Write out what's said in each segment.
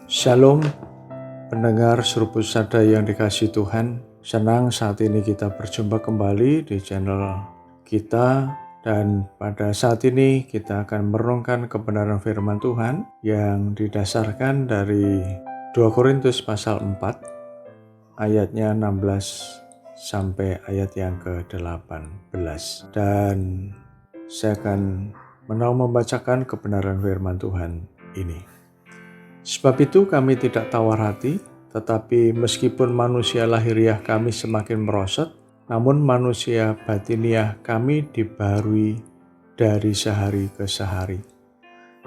Shalom, pendengar Suruh Pusada yang dikasihi Tuhan. Senang saat ini kita berjumpa kembali di channel kita. Dan pada saat ini kita akan merenungkan kebenaran firman Tuhan yang didasarkan dari 2 Korintus pasal 4 ayatnya 16 sampai ayat yang ke-18. Dan saya akan membacakan kebenaran firman Tuhan ini. Sebab itu kami tidak tawar hati, tetapi meskipun manusia lahiriah kami semakin merosot, namun manusia batiniah kami dibaharui dari sehari ke sehari.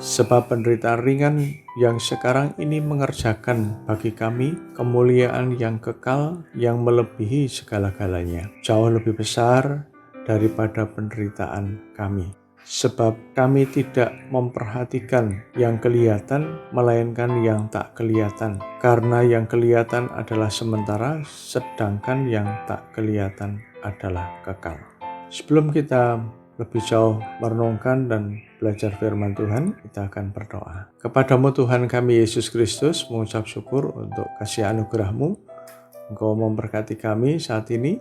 Sebab penderitaan ringan yang sekarang ini mengerjakan bagi kami kemuliaan yang kekal yang melebihi segala-galanya, jauh lebih besar daripada penderitaan kami. Sebab kami tidak memperhatikan yang kelihatan, melainkan yang tak kelihatan. Karena yang kelihatan adalah sementara, sedangkan yang tak kelihatan adalah kekal. Sebelum kita lebih jauh merenungkan dan belajar firman Tuhan, kita akan berdoa. Kepadamu Tuhan kami Yesus Kristus, mengucap syukur untuk kasih anugerah-Mu. Engkau memberkati kami saat ini,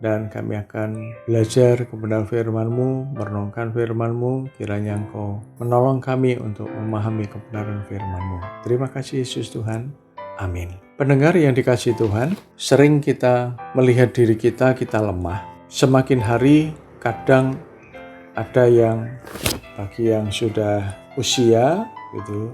dan kami akan belajar kebenaran firman-Mu, merenungkan firman-Mu, kiranya Engkau menolong kami untuk memahami kebenaran firman-Mu. Terima kasih Yesus Tuhan. Amin. Pendengar yang dikasihi Tuhan, sering kita melihat diri kita lemah. Semakin hari kadang ada yang bagi yang sudah usia gitu,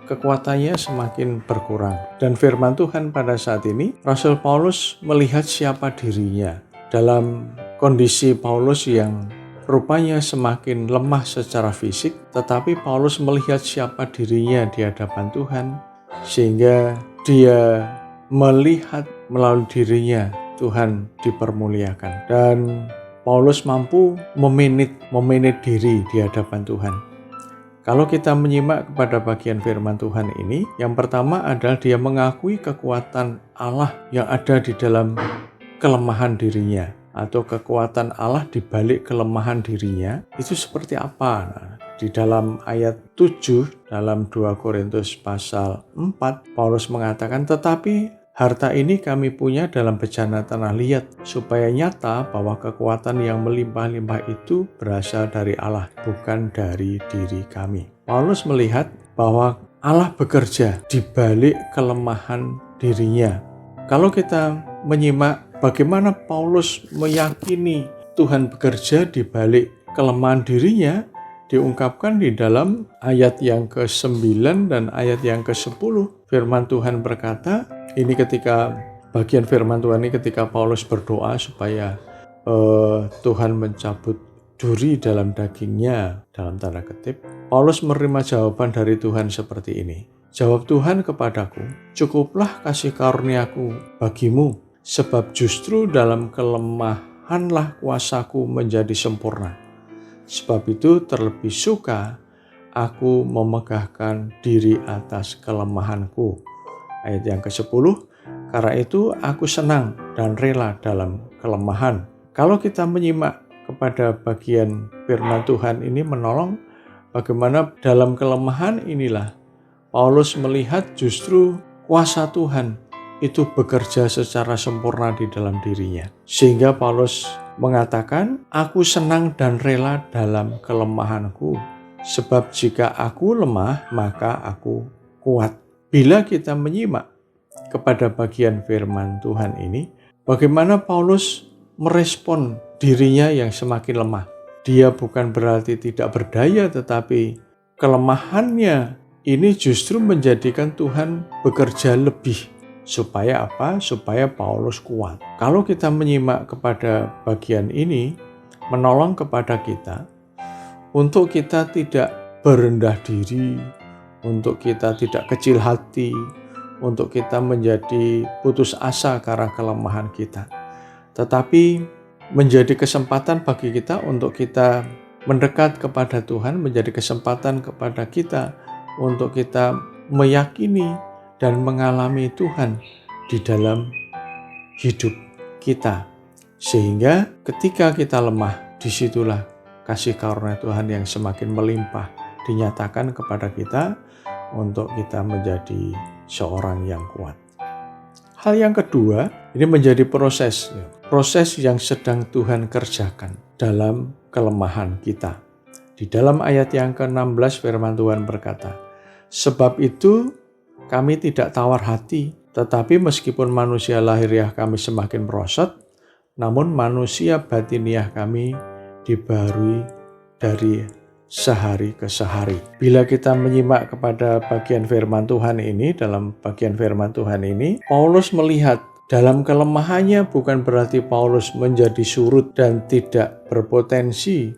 kekuatannya semakin berkurang. Dan firman Tuhan pada saat ini, Rasul Paulus melihat siapa dirinya. Dalam kondisi Paulus yang rupanya semakin lemah secara fisik, tetapi Paulus melihat siapa dirinya di hadapan Tuhan, sehingga dia melihat melalui dirinya Tuhan dipermuliakan. Dan Paulus mampu memanage diri di hadapan Tuhan. Kalau kita menyimak kepada bagian firman Tuhan ini, yang pertama adalah dia mengakui kekuatan Allah yang ada di dalam kelemahan dirinya, atau kekuatan Allah di balik kelemahan dirinya itu seperti apa. Nah, di dalam ayat 7 dalam 2 Korintus pasal 4, Paulus mengatakan, tetapi harta ini kami punya dalam bejana tanah liat, supaya nyata bahwa kekuatan yang melimpah-limpah itu berasal dari Allah, bukan dari diri kami. Paulus melihat bahwa Allah bekerja di balik kelemahan dirinya. Kalau kita menyimak bagaimana Paulus meyakini Tuhan bekerja di balik kelemahan dirinya, diungkapkan di dalam ayat yang ke-9 dan ayat yang ke-10. Firman Tuhan berkata, ini ketika bagian firman Tuhan ini ketika Paulus berdoa supaya Tuhan mencabut duri dalam dagingnya, dalam tanda kutip. Paulus menerima jawaban dari Tuhan seperti ini. Jawab Tuhan kepadaku, cukuplah kasih karuniaku bagimu, sebab justru dalam kelemahanlah kuasaku menjadi sempurna. Sebab itu terlebih suka aku memegahkan diri atas kelemahanku. Ayat yang ke-10, karena itu aku senang dan rela dalam kelemahan. Kalau kita menyimak kepada bagian firman Tuhan ini menolong bagaimana dalam kelemahan inilah Paulus melihat justru kuasa Tuhan itu bekerja secara sempurna di dalam dirinya. Sehingga Paulus mengatakan, aku senang dan rela dalam kelemahanku. Sebab jika aku lemah, maka aku kuat. Bila kita menyimak kepada bagian firman Tuhan ini, bagaimana Paulus merespon dirinya yang semakin lemah. Dia bukan berarti tidak berdaya, tetapi kelemahannya ini justru menjadikan Tuhan bekerja lebih. Supaya apa? Supaya Paulus kuat. Kalau kita menyimak kepada bagian ini, menolong kepada kita untuk kita tidak berendah diri, untuk kita tidak kecil hati, untuk kita menjadi putus asa karena kelemahan kita. Tetapi menjadi kesempatan bagi kita untuk kita mendekat kepada Tuhan, menjadi kesempatan kepada kita untuk kita meyakini dan mengalami Tuhan di dalam hidup kita. Sehingga ketika kita lemah, disitulah kasih karunia Tuhan yang semakin melimpah dinyatakan kepada kita untuk kita menjadi seorang yang kuat. Hal yang kedua, ini menjadi proses yang sedang Tuhan kerjakan dalam kelemahan kita. Di dalam ayat yang ke-16 firman Tuhan berkata, "Sebab itu kami tidak tawar hati, tetapi meskipun manusia lahiriah kami semakin merosot, namun manusia batiniah kami dibaharui dari sehari ke sehari." Bila kita menyimak kepada bagian firman Tuhan ini, dalam bagian firman Tuhan ini, Paulus melihat dalam kelemahannya bukan berarti Paulus menjadi surut dan tidak berpotensi,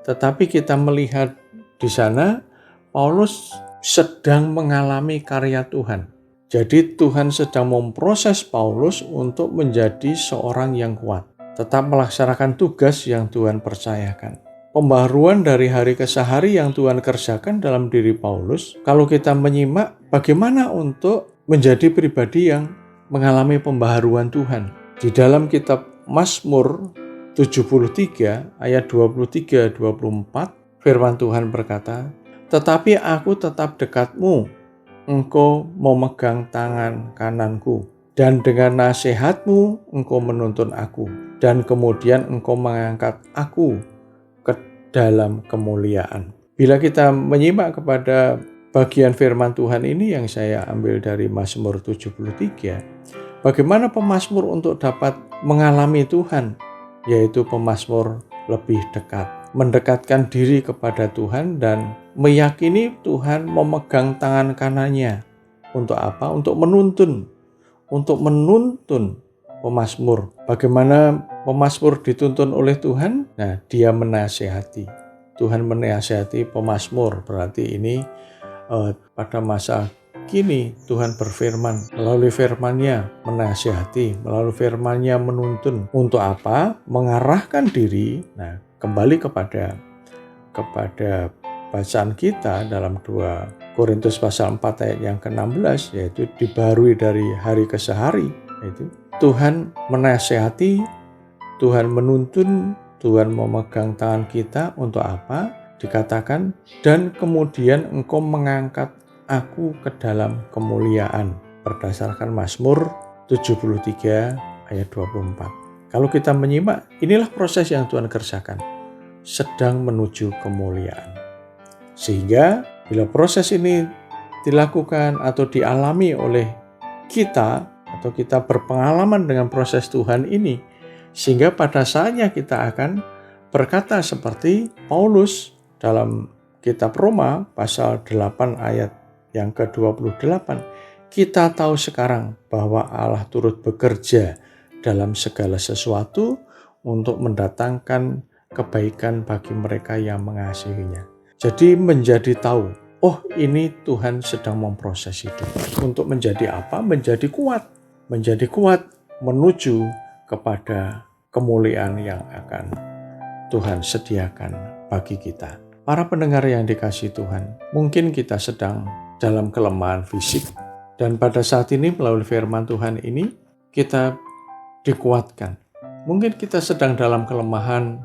tetapi kita melihat di sana Paulus sedang mengalami karya Tuhan. Jadi Tuhan sedang memproses Paulus untuk menjadi seorang yang kuat, tetap melaksanakan tugas yang Tuhan percayakan. Pembaharuan dari hari ke hari yang Tuhan kerjakan dalam diri Paulus, kalau kita menyimak bagaimana untuk menjadi pribadi yang mengalami pembaharuan Tuhan. Di dalam kitab Mazmur 73 ayat 23-24 firman Tuhan berkata, "Tetapi aku tetap dekatmu, engkau memegang tangan kananku, dan dengan nasihatmu engkau menuntun aku, dan kemudian engkau mengangkat aku ke dalam kemuliaan." Bila kita menyimak kepada bagian firman Tuhan ini yang saya ambil dari Mazmur 73, bagaimana pemazmur untuk dapat mengalami Tuhan, yaitu pemazmur lebih dekat, mendekatkan diri kepada Tuhan dan meyakini Tuhan memegang tangan kanannya. Untuk apa? Untuk menuntun pemazmur. Bagaimana pemazmur dituntun oleh Tuhan? Nah, dia menasihati. Tuhan menasihati pemazmur, berarti ini pada masa kini Tuhan berfirman, melalui firman-Nya menasihati, melalui firman-Nya menuntun. Untuk apa? Mengarahkan diri. Nah, kembali kepada bacaan kita dalam 2 Korintus pasal 4 ayat yang ke-16, yaitu dibaharui dari hari ke hari. Yaitu Tuhan menasihati, Tuhan menuntun, Tuhan memegang tangan kita. Untuk apa? Dikatakan, dan kemudian engkau mengangkat aku ke dalam kemuliaan, berdasarkan Mazmur 73 ayat 24. Kalau kita menyimak, inilah proses yang Tuhan kerjakan, sedang menuju kemuliaan. Sehingga bila proses ini dilakukan atau dialami oleh kita, atau kita berpengalaman dengan proses Tuhan ini, sehingga pada saatnya kita akan berkata seperti Paulus dalam kitab Roma pasal 8 ayat yang ke-28, "Kita tahu sekarang bahwa Allah turut bekerja dalam segala sesuatu untuk mendatangkan kebaikan bagi mereka yang mengasihinya." Jadi menjadi tahu, oh ini Tuhan sedang memproses hidup. Untuk menjadi apa? Menjadi kuat menuju kepada kemuliaan yang akan Tuhan sediakan bagi kita. Para pendengar yang dikasihi Tuhan, mungkin kita sedang dalam kelemahan fisik, dan pada saat ini melalui firman Tuhan ini kita dikuatkan. Mungkin kita sedang dalam kelemahan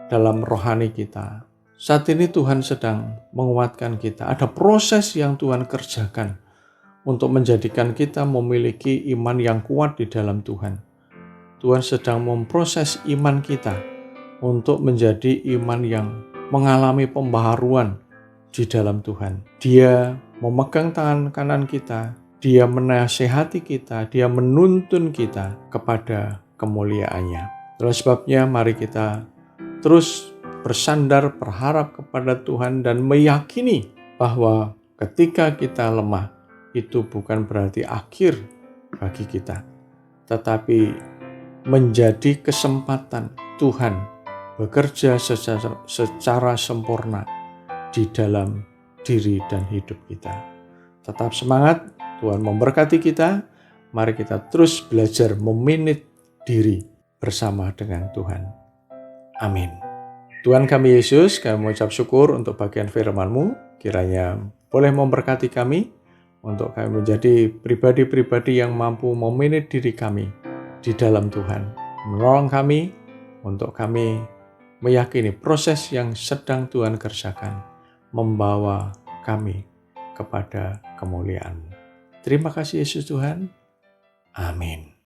dalam rohani kita. Saat ini Tuhan sedang menguatkan kita. Ada proses yang Tuhan kerjakan untuk menjadikan kita memiliki iman yang kuat di dalam Tuhan. Tuhan sedang memproses iman kita untuk menjadi iman yang mengalami pembaharuan di dalam Tuhan. Dia memegang tangan kanan kita, Dia menasihati kita, Dia menuntun kita kepada kemuliaannya. Oleh sebabnya mari kita terus bersandar, berharap kepada Tuhan dan meyakini bahwa ketika kita lemah, itu bukan berarti akhir bagi kita, tetapi menjadi kesempatan Tuhan bekerja secara sempurna di dalam diri dan hidup kita. Tetap semangat, Tuhan memberkati kita. Mari kita terus belajar memanage diri bersama dengan Tuhan. Amin. Tuhan kami Yesus, kami mengucap syukur untuk bagian firman-Mu. Kiranya boleh memberkati kami untuk kami menjadi pribadi-pribadi yang mampu memanage diri kami di dalam Tuhan. Menolong kami untuk kami meyakini proses yang sedang Tuhan kerjakan membawa kami kepada kemuliaan-Mu. Terima kasih Yesus Tuhan. Amin.